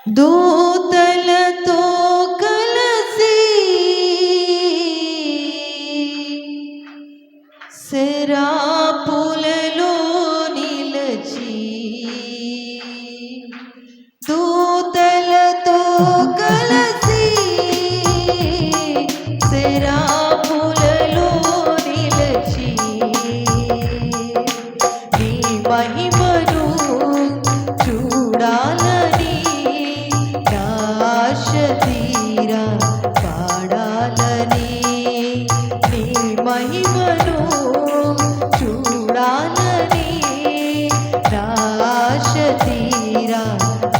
దూతలతో కలిసి శరాపులలో నిలచి, దూతలతో కలిసి శరాపులలో నిలచి నీ మహిమను చూడాలని ఆశ తీరా పాడాలని, నీ మహిమను చూడాలని ఆశ తీరా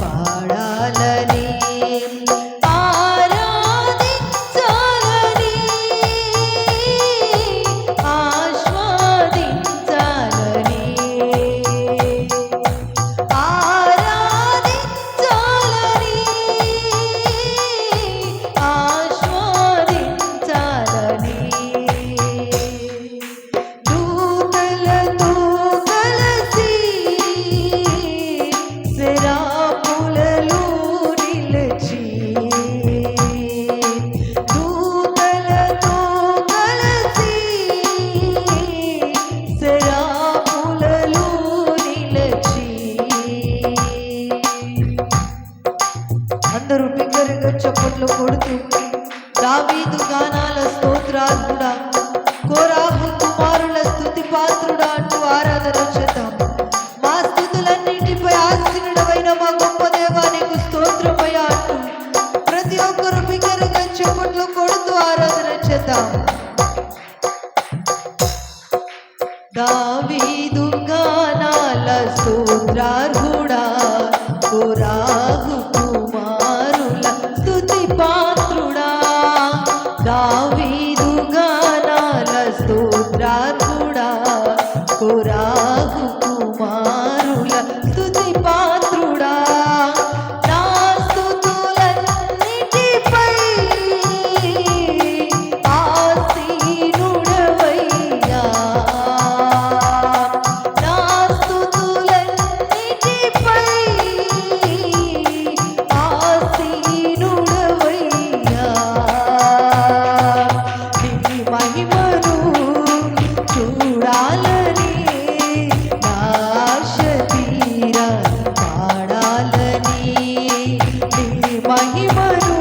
పాడాలని, ఆరాధించాలని ఆస్వాదించాలని, ఆరాధించాలని ఆస్వాదించాలని, దూతలతో కలిసి శరాపులలో నిలచి, దూతలతో కలిసి శరాపులలో నిలచి. అందరూ బిగ్గరగా చప్పట్లు కొడుతూ దావీదు గానాల స్తోత్రాత్ముడా, కోరాహు కుమారుల స్తుతి పాత్రుడా అంటూ ఆరాధన చేద్దాం. మా స్తుతులన్నిటిపై ఆసీనుడవైన మా గొప్ప దేవానికి స్తోత్రమయ్యా అంటూ ప్రతి ఒక్కరూ బిగ్గరగా చప్పట్లు కొడుతూ ఆరాధన చేద్దాం. దావీదు గానాల స్తోత్రార్హుడా, కోరాహు కుమారుల స్తుతి పాత్రుడా, దావీదు గానాల స్తోత్రార్హుడా, కోరాహు కుమారుల స్తుతి పాత్రుడా, నా స్తుతులన్నిటిపై ఆసీనుడవయ్యా, నా స్తుతులన్నిటిపై ఆసీనుడవయ్యా, నీ మహిమను చూడాలని ఆశ తీరా పాడాలని, నీ మహిమను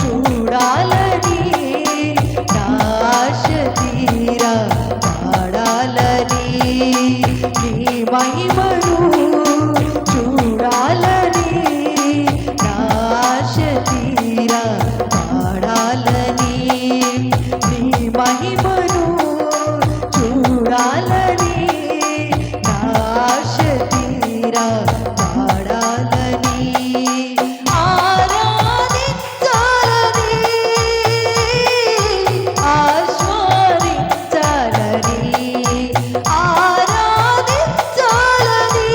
చూడాలని ఆశ తీరా పాడాలని, నీ మహిమను చూడాలని ఆశ తీరా పాడాలని, నీ మహిమను చూడాలని ఆశ తీరా పాడాలని, ఆరాధించాలని ఆస్వాదించాలని, ఆరాధించాలని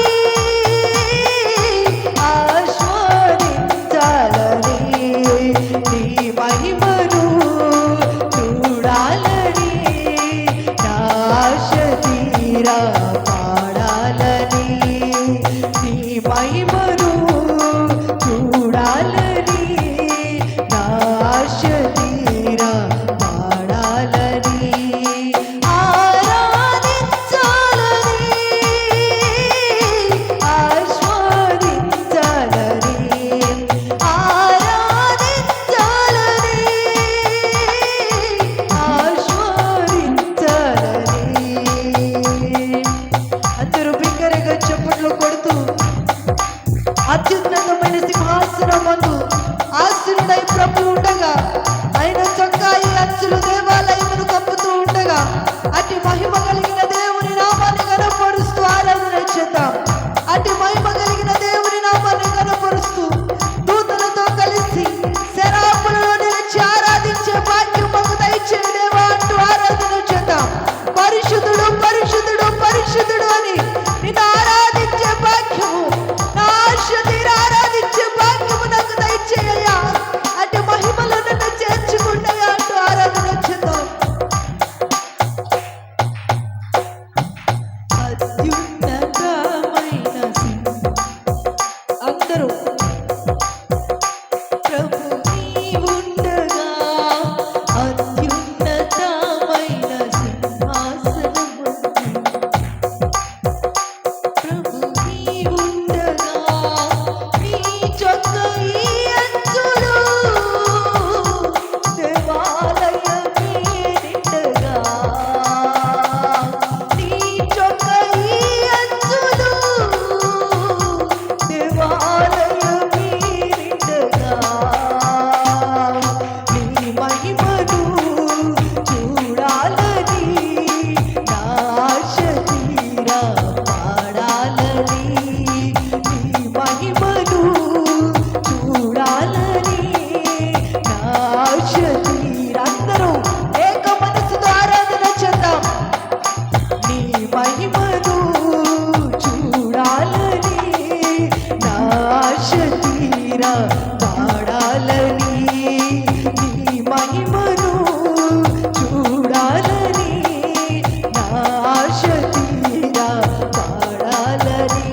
ఆస్వాదించాలని, నీ మహిమను చూడాలని ఆశ తీరా పాడాలని, నీ మహిమను చూడాలని ఆశ తీరా పాడాలని, ఆరాధించాలని ఆస్వాదించాలని, ఆరాధించాలని ఆస్వాదించాలని. అందరూ బిగ్గరగా చప్పట్లు కొడుతూ అత్యున్నతమైన సింహాసనమందు ఆసీనుడై ప్రభువు ఉండగా, ఆయన చొక్కా ఈ అంచులు దేవాలయమును కప్పుతూ ఉండగా, అతి మహిమ కలిగిన దేవుని నామాన్ని కనపరుస్తూ ఆరాధన చేద్దాం. అతి మహిమ కలిగిన దేవుని నామాన్ని కనపరుస్తూ దూతలతో కలిసి శరాపులలో నిలిచి ఆరాధించే భాగ్యం మాకు దయచేయి దేవా అంటూ ఆరాధన చేద్దాం. పరిశుద్ధుడు పరిశుద్ధుడు పరిశుద్ధుడు అని నిన్ను ఆరాధించే భాగ్యము, నా ఆశ తీరా ఆరాధించే భాగ్యము నాకు దయచేయ్యా, అటు మహిమలో నన్ను చేర్చుకుంటాయా అంటూ ఆరాధన చేద్దాం. అత్యున్నతమైన అందరూ ఆలయమే నిండగా నీ మహిమను చూడాలని నా ఆశ తీరా పాడాలని నీ మహిమను చూడాలని నా ఆశ తీరా అందరూ ఏక మనసుతో ఆరాధన చేద్దాం నీ మహిమను చూడాలని నా ఆశ తీరా పాడాలని నీ మహిమను చూడాలని నా ఆశ తీరా పాడాలని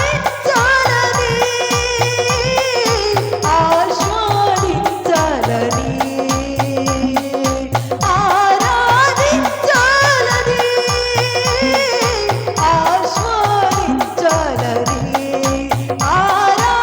ఆరాధించాలని ఆస్వాదించాలని ఆరాధించాలని ఆస్వాదించాలని ఆరాధించాలని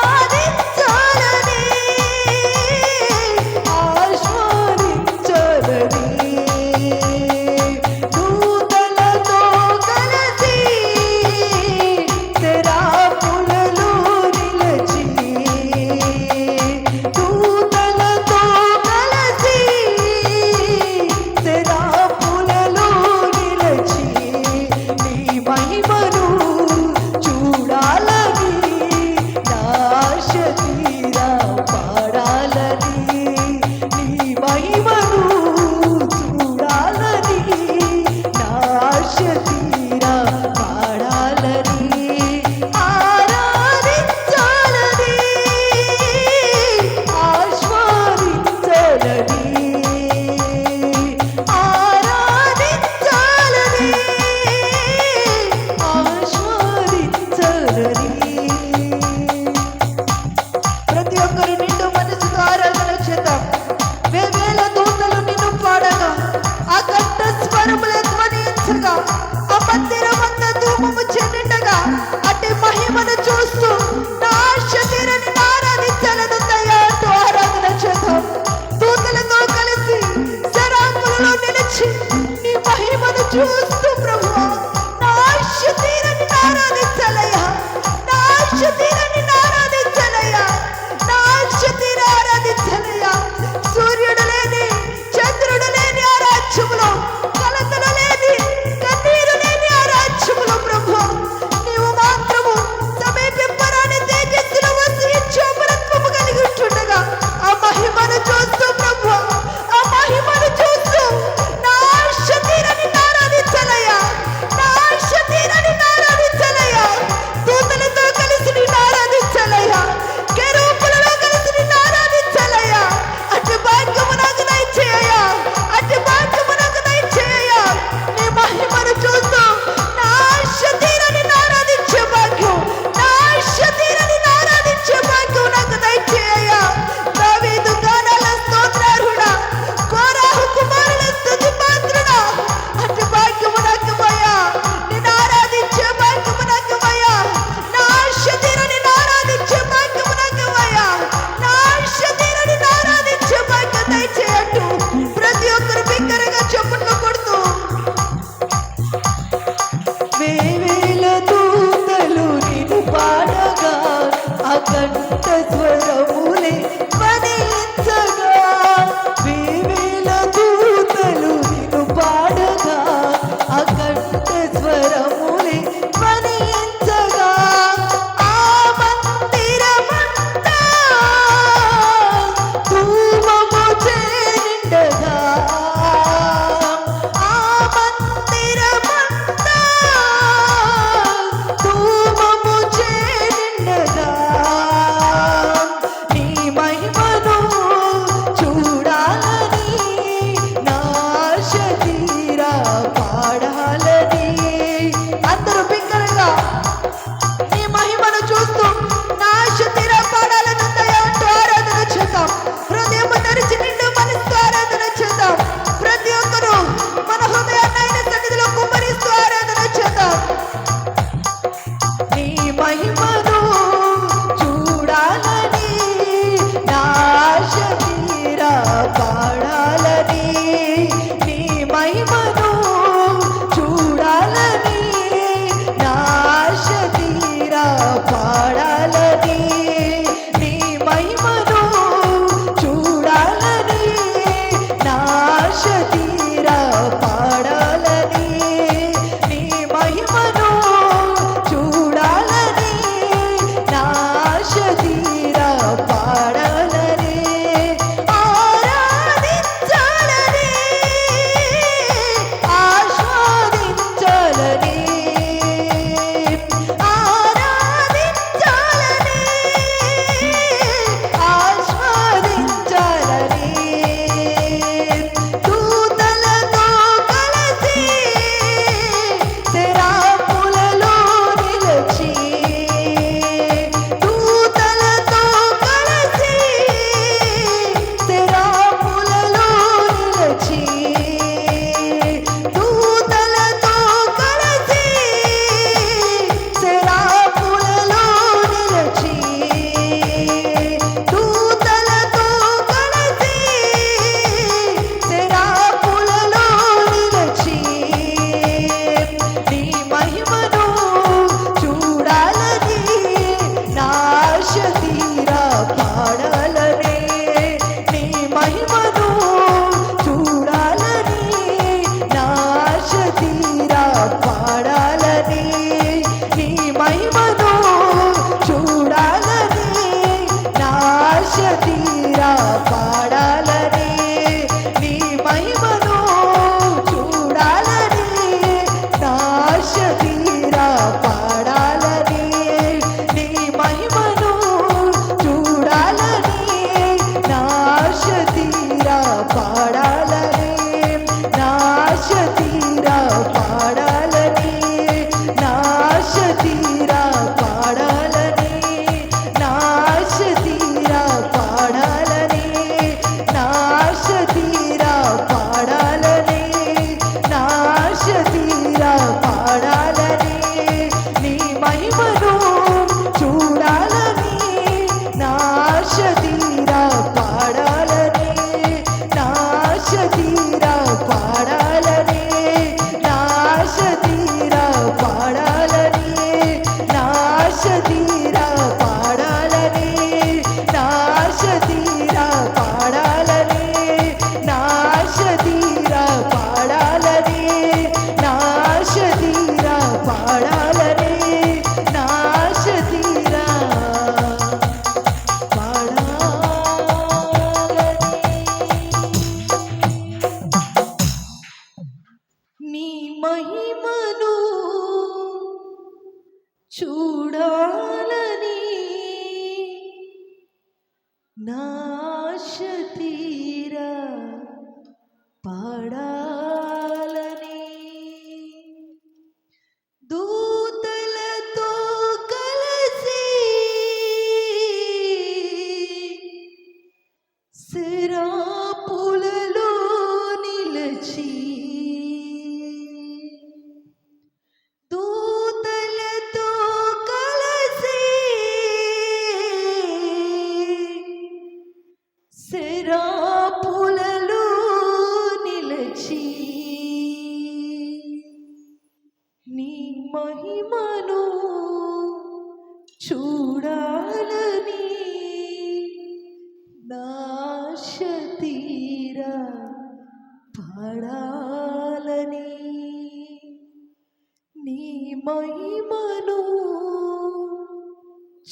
తీరా పాడాలని నాశ తీరా పాడాలని నాశ తీరా పాడాలని నాశ తీరా పాడాలని నాశ తీరా నీ మహిమను చూడాలని నాశ తీరా పాడాలని దూతలతో కలిసి శరాపులలో నిలచి దూతలతో కలిసి శరాపులలో నిలచి నీ మహిమను చూడాలని నాశ తీరా పాడాలని నీ మహిమను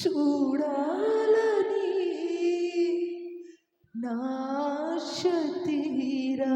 చూడాలని నాశ తీరా